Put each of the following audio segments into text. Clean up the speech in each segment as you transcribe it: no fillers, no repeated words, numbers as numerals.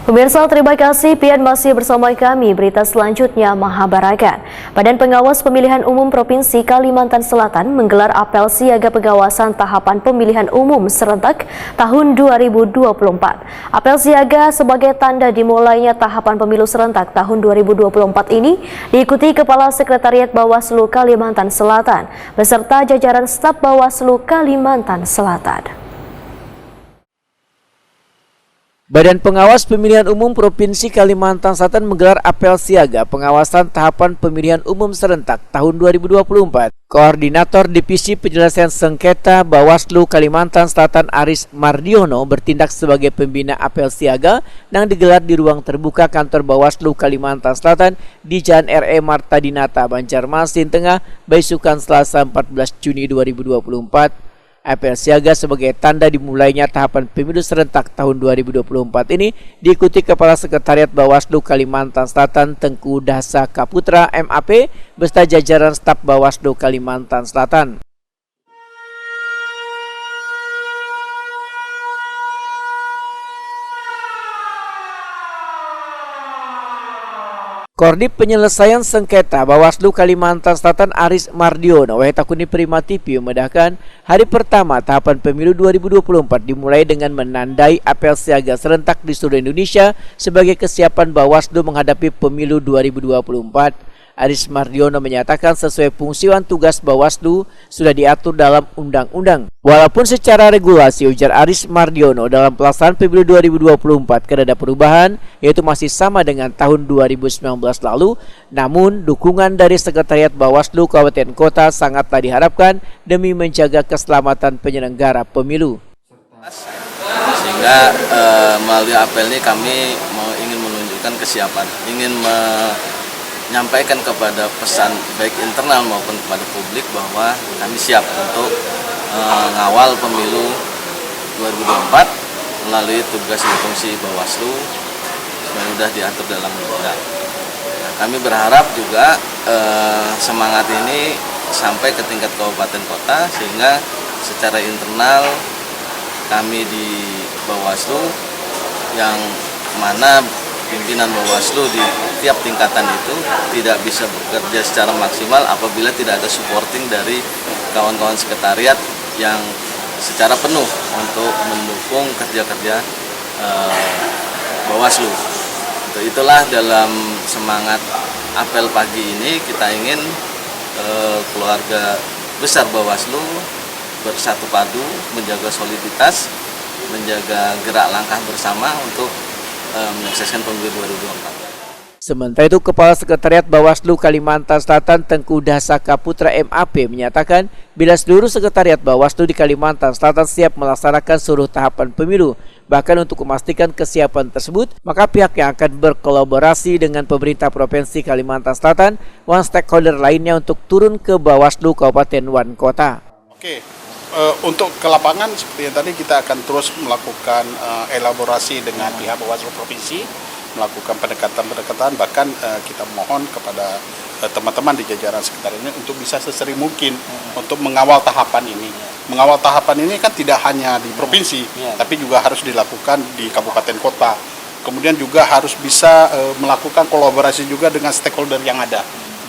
Pemirsa, terima kasih Pian masih bersama kami. Berita selanjutnya Mahabarakan. Badan Pengawas Pemilihan Umum Provinsi Kalimantan Selatan menggelar apel siaga pengawasan tahapan pemilihan umum serentak tahun 2024. Apel siaga sebagai tanda dimulainya tahapan pemilu serentak tahun 2024 ini diikuti Kepala Sekretariat Bawaslu Kalimantan Selatan beserta jajaran staf Bawaslu Kalimantan Selatan. Badan Pengawas Pemilihan Umum Provinsi Kalimantan Selatan menggelar apel siaga pengawasan tahapan pemilihan umum serentak tahun 2024. Koordinator Divisi Penyelesaian Sengketa Bawaslu Kalimantan Selatan Aris Mardiono bertindak sebagai pembina apel siaga yang digelar di ruang terbuka kantor Bawaslu Kalimantan Selatan di Jalan R.E. Marta Dinata, Banjarmasin Tengah, Baisukan, Selasa 14 Juni 2024. Apel siaga sebagai tanda dimulainya tahapan pemilu serentak tahun 2024 ini diikuti Kepala Sekretariat Bawaslu Kalimantan Selatan Tengku Dasa Kaputra MAP beserta jajaran staf Bawaslu Kalimantan Selatan. Koordinat Penyelesaian Sengketa Bawaslu Kalimantan Selatan Aris Mardiono Wahetakuni Prima TV memedahkan hari pertama tahapan pemilu 2024 dimulai dengan menandai apel siaga serentak di seluruh Indonesia sebagai kesiapan Bawaslu menghadapi pemilu 2024. Aris Mardiono menyatakan sesuai fungsiwan tugas Bawaslu sudah diatur dalam undang-undang. Walaupun secara regulasi, ujar Aris Mardiono, dalam pelaksanaan pemilu 2024 ada perubahan, yaitu masih sama dengan tahun 2019 lalu, namun dukungan dari Sekretariat Bawaslu Kabupaten Kota sangatlah diharapkan demi menjaga keselamatan penyelenggara pemilu. Sehingga melalui apel ini kami ingin menunjukkan kesiapan, ingin menyampaikan kepada pesan baik internal maupun kepada publik bahwa kami siap untuk mengawal pemilu 2024 melalui tugas dan fungsi Bawaslu yang sudah diatur dalam undang-undang. Nah, kami berharap juga semangat ini sampai ke tingkat kabupaten kota sehingga secara internal kami di Bawaslu yang mana pimpinan Bawaslu di tiap tingkatan itu tidak bisa bekerja secara maksimal apabila tidak ada supporting dari kawan-kawan sekretariat yang secara penuh untuk mendukung kerja-kerja Bawaslu. Itulah dalam semangat apel pagi ini kita ingin keluarga besar Bawaslu bersatu padu, menjaga soliditas, menjaga gerak langkah bersama untuk menyukseskan pemilu 2024. Sementara itu, Kepala Sekretariat Bawaslu Kalimantan Selatan Tengku Dasa Kaputra MAP menyatakan bila seluruh sekretariat Bawaslu di Kalimantan Selatan siap melaksanakan seluruh tahapan pemilu. Bahkan untuk memastikan kesiapan tersebut, maka pihak yang akan berkolaborasi dengan pemerintah Provinsi Kalimantan Selatan dan stakeholder lainnya untuk turun ke Bawaslu Kabupaten dan Kota. Oke. Untuk ke lapangan seperti yang tadi kita akan terus melakukan elaborasi dengan pihak Bawaslu Provinsi, melakukan pendekatan-pendekatan, bahkan kita mohon kepada teman-teman di jajaran sekretariat ini untuk bisa sesering mungkin untuk mengawal tahapan ini. Mengawal tahapan ini kan tidak hanya di provinsi, tapi juga harus dilakukan di kabupaten kota. Kemudian juga harus bisa melakukan kolaborasi juga dengan stakeholder yang ada.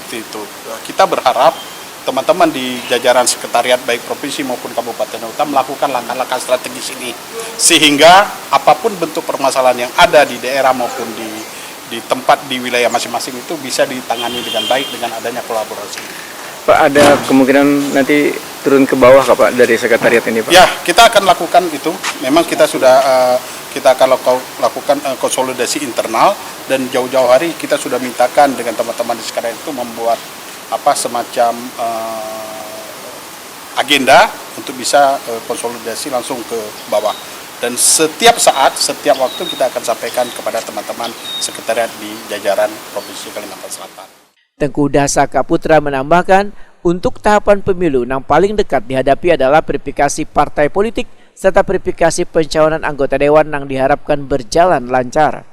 Seperti itu. Kita berharap teman-teman di jajaran sekretariat baik provinsi maupun kabupaten kota melakukan langkah-langkah strategis ini sehingga apapun bentuk permasalahan yang ada di daerah maupun di tempat di wilayah masing-masing itu bisa ditangani dengan baik dengan adanya kolaborasi. Pak, ada kemungkinan nanti turun ke bawah Pak dari sekretariat ini Pak? Ya, kita akan lakukan itu. Memang kita sudah kita akan lakukan konsolidasi internal dan jauh-jauh hari kita sudah mintakan dengan teman-teman di sekretariat itu membuat semacam agenda untuk bisa konsolidasi langsung ke bawah. Dan setiap saat, setiap waktu kita akan sampaikan kepada teman-teman sekretariat di jajaran Provinsi Kalimantan Selatan. Tengku Dasa Kaputra menambahkan, untuk tahapan pemilu yang paling dekat dihadapi adalah verifikasi partai politik serta verifikasi pencalonan anggota dewan yang diharapkan berjalan lancar.